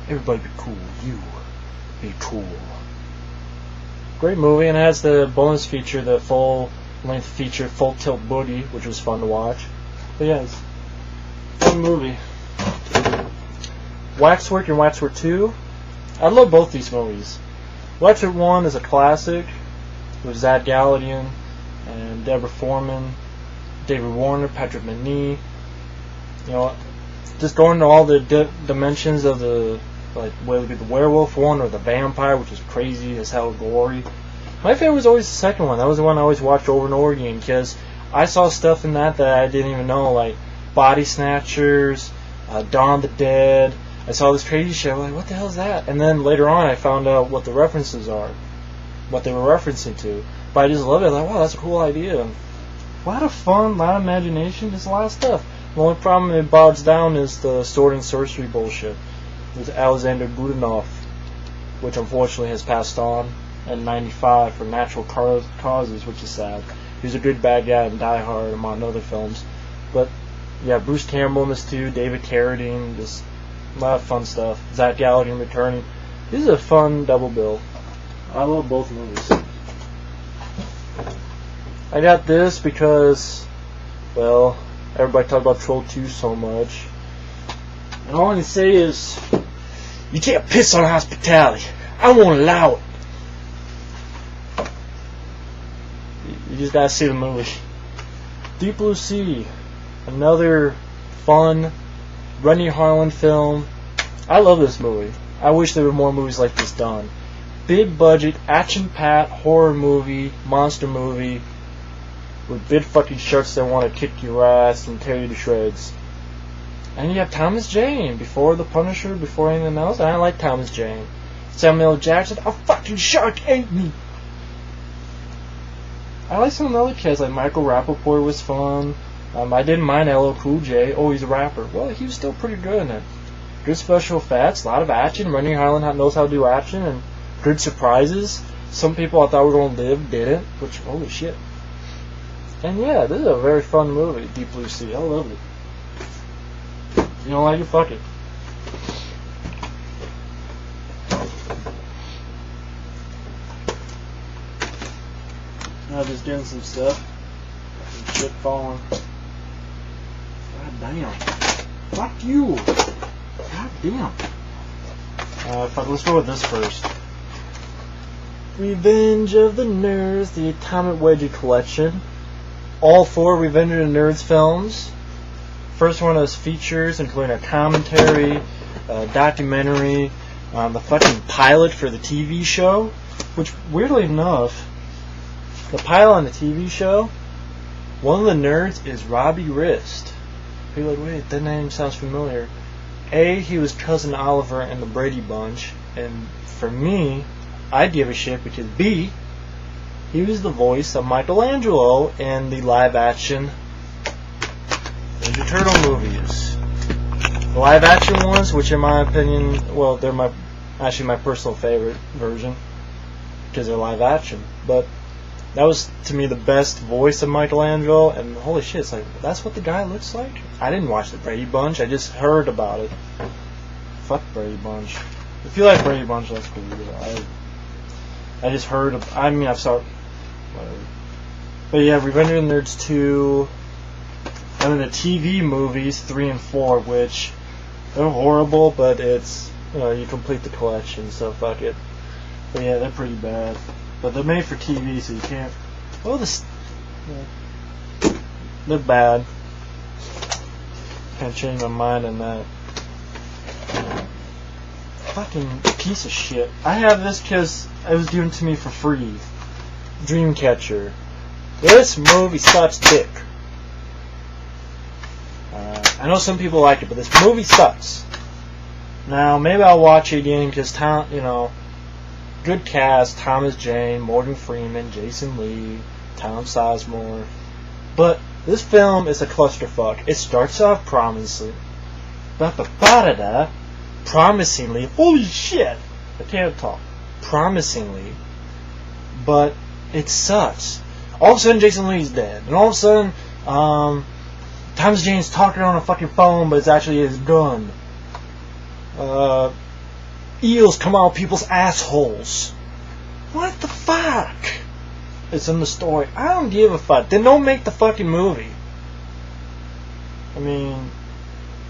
Everybody be cool. You be cool. Great movie, and it has the bonus feature, the full-length feature, Full Tilt Boogie, which was fun to watch. But yeah, it's a fun movie. Waxwork and Waxwork 2. I love both these movies. Waxwork 1 is a classic with Zad Galadian and Deborah Foreman, David Warner, Patrick Macnee. You know, just going to all the dimensions of the, like, whether it be the werewolf one or the vampire, which is crazy as hell gory. My favorite was always the second one. That was the one I always watched over and over again, because I saw stuff in that I didn't even know, like Body Snatchers, Dawn of the Dead. I saw this crazy shit. I'm like, what the hell is that? And then later on, I found out what the references are, what they were referencing to. But I just loved it. I was like, wow, that's a cool idea. A lot of fun, a lot of imagination, just a lot of stuff. The only problem it bogs down is the sword and sorcery bullshit with Alexander Budanov, which unfortunately has passed on in '95 for natural causes, which is sad. He was a good bad guy in Die Hard, among other films. But yeah, Bruce Campbell in this too, David Carradine, just a lot of fun stuff. Zach Galligan returning. This is a fun double bill. I love both movies. I got this because, well, everybody talked about Troll 2 so much. And all I can say is, you can't piss on hospitality. I won't allow it. You just gotta see the movie. Deep Blue Sea. Another fun Rennie Harlan film. I love this movie. I wish there were more movies like this done. Big budget, action-packed, horror movie, monster movie, with big fucking sharks that want to kick your ass and tear you to shreds. And you have Thomas Jane, before The Punisher, before anything else. I like Thomas Jane. Samuel L. Jackson, a fucking shark ate me! I like some of the other kids, like Michael Rappaport was fun. I didn't mind LL Cool J. Oh, he's a rapper. Well, he was still pretty good in it. Good special effects, a lot of action. Rennie Harlan knows how to do action, and good surprises. Some people I thought were going to live didn't, which, holy shit. And yeah, this is a very fun movie, Deep Blue Sea. I love it. You don't like it? Fuck it. Now just getting some stuff. Some shit falling. God damn. Fuck you. God damn. Fuck, let's go with this first. Revenge of the Nerds, the Atomic Wedgie Collection. All 4 Revenge of the Nerds films. First one is features, including a commentary, a documentary, the fucking pilot for the TV show, which, weirdly enough, the pilot on the TV show, one of the nerds is Robbie Rist. People are like, wait, that name sounds familiar. A, he was Cousin Oliver in the Brady Bunch, and for me, I give a shit because B, he was the voice of Michelangelo in the live-action Ninja Turtle movies. The live-action ones, which in my opinion, well, they're actually my personal favorite version, because they're live-action, but that was, to me, the best voice of Michelangelo, and holy shit, it's like, that's what the guy looks like? I didn't watch the Brady Bunch, I just heard about it. Fuck Brady Bunch. If you like Brady Bunch, that's cool. I just heard I've saw whatever. But yeah, Revenge of the Nerds 2, and then the TV movies 3 and 4, which they're horrible, but it's, you know, you complete the collection, so fuck it. But yeah, they're pretty bad. But they're made for TV, so you can't. Oh, they're bad. Can't change my mind on that. Fucking piece of shit. I have this because it was given to me for free. Dreamcatcher. This movie sucks dick. I know some people like it, but this movie sucks. Now, maybe I'll watch it again because, you know, good cast, Thomas Jane, Morgan Freeman, Jason Lee, Tom Sizemore. But this film is a clusterfuck. It starts off promisingly. Promisingly. Holy shit! I can't talk. Promisingly. But it sucks. All of a sudden Jason Lee's dead. And all of a sudden, Thomas Jane's talking on a fucking phone, but it's actually his gun. eels come out of people's assholes. What the fuck? It's in the story. I don't give a fuck. Then don't make the fucking movie. I mean,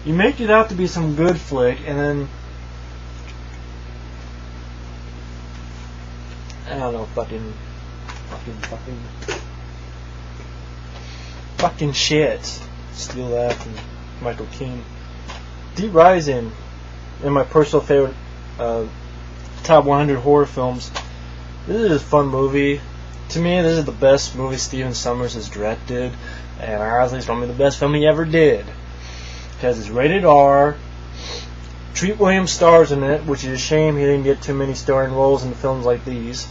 you make it out to be some good flick, and then I don't know, fucking shit. Steal that from Michael King. Deep Rising, in my personal favorite top 100 horror films. This is a fun movie. To me, this is the best movie Steven Sommers has directed, and honestly, it's probably the best film he ever did. Because it's rated R. Treat Williams stars in it, which is a shame he didn't get too many starring roles in films like these.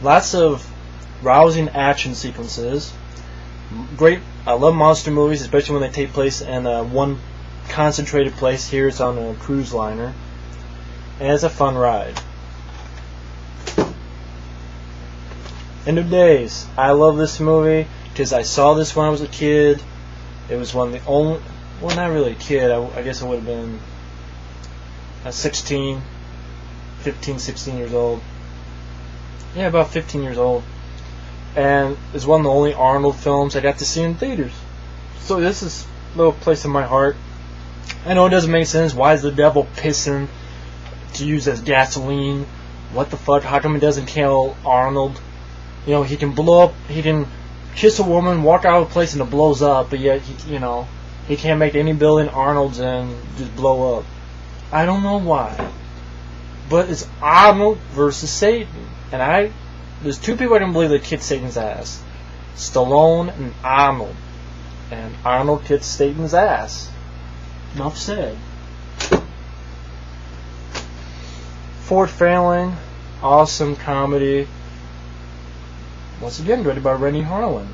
Lots of rousing action sequences. Great. I love monster movies, especially when they take place in one concentrated place. Here it's on a cruise liner. And it's a fun ride. End of Days. I love this movie because I saw this when I was a kid. It was one of the only... Well, not really a kid. I guess I would have been 16, 15, 16 years old. Yeah, about 15 years old. And it's one of the only Arnold films I got to see in theaters. So this is a little place in my heart. I know it doesn't make sense. Why is the devil pissing to use as gasoline? What the fuck? How come he doesn't kill Arnold? You know, he can blow up, he can kiss a woman, walk out of a place and it blows up, but yet, he can't make any building Arnold's in just blow up. I don't know why. But it's Arnold versus Satan. And there's two people I didn't believe that kicked Satan's ass. Stallone and Arnold. And Arnold kicked Satan's ass. Enough said. Fort Failing, awesome comedy. Once again, directed by Rennie Harlan.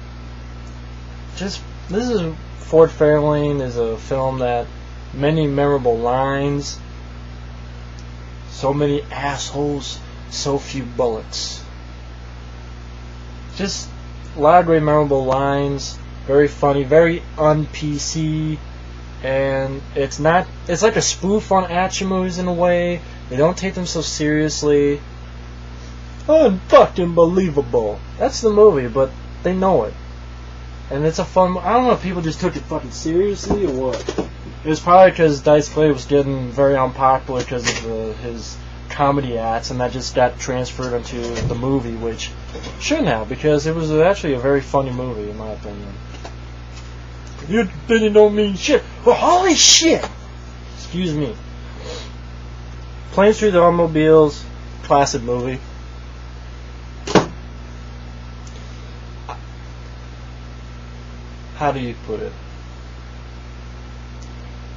Fort Failing is a film that many memorable lines, so many assholes, so few bullets. Just a lot of great memorable lines, very funny, very un-PC, and it's like a spoof on action movies in a way. They don't take them so seriously. Unfucking believable. That's the movie, but they know it. And it's a fun... I don't know if people just took it fucking seriously or what. It was probably because Dice Clay was getting very unpopular because of his comedy acts, and that just got transferred into the movie, which shouldn't have, because it was actually a very funny movie, in my opinion. Your opinion don't mean shit. Well, holy shit! Excuse me. Planes Through the Automobiles, classic movie. How do you put it?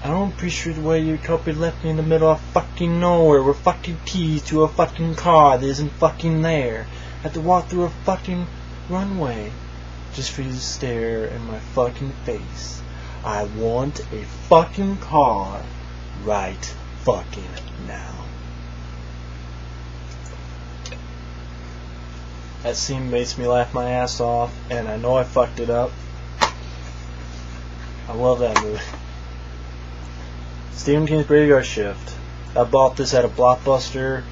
I don't appreciate the way your company left me in the middle of fucking nowhere with fucking keys to a fucking car that isn't fucking there. I have to walk through a fucking runway just for you to stare in my fucking face. I want a fucking car right fucking now. That scene makes me laugh my ass off, and I know I fucked it up. I love that movie. Stephen King's Graveyard Shift. I bought this at a Blockbuster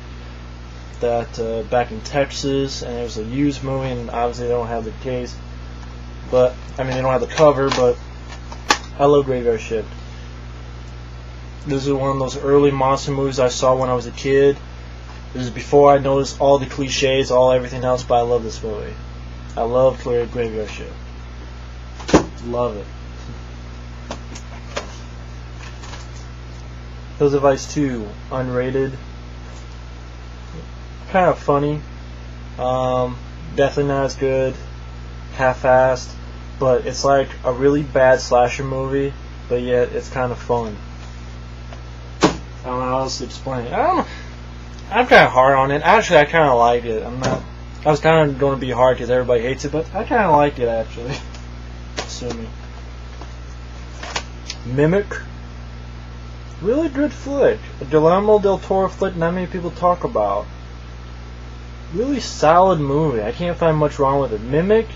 that back in Texas, and it was a used movie, and obviously they don't have the case. But, I mean, they don't have the cover, but I love Graveyard Shift. This is one of those early monster movies I saw when I was a kid. This is before I noticed all the cliches, everything else, but I love this movie. I love Graveyard Shift. Love it. Hills of Ice 2, unrated. Kind of funny. Definitely not as good. Half-assed. But it's like a really bad slasher movie, but yet it's kind of fun. I don't know how else to explain it. I don't know. I'm kind of hard on it. Actually, I kind of like it. I was kind of going to be hard because everybody hates it, but I kind of like it, actually. Assuming. Mimic. Really good flick. A Guillermo del Toro flick not many people talk about. Really solid movie. I can't find much wrong with it. Mimic.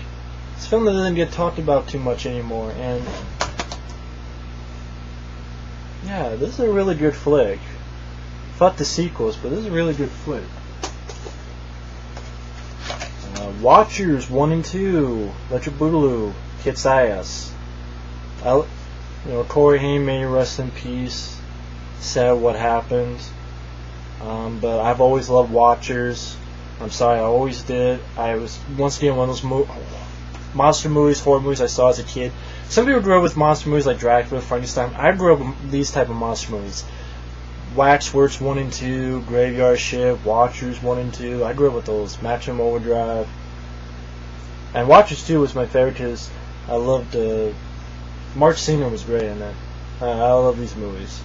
It's a film that doesn't get talked about too much anymore, and Yeah, this is a really good flick. Fuck the sequels, but this is a really good flick. Watchers 1 and 2, Electric Boogaloo, kicks ass. Corey Haim, may rest in peace. Sad what happened. But I've always loved Watchers. I'm sorry, I always did. I was, once again, one of those monster movies, horror movies I saw as a kid. Some people grew up with monster movies like Dracula, Frankenstein. I grew up with these type of monster movies. Waxworks 1 and 2, Graveyard Shift, Watchers 1 and 2. I grew up with those. Maximum Overdrive. And Watchers 2 was my favorite because I loved Mark Singer was great in that. I love these movies.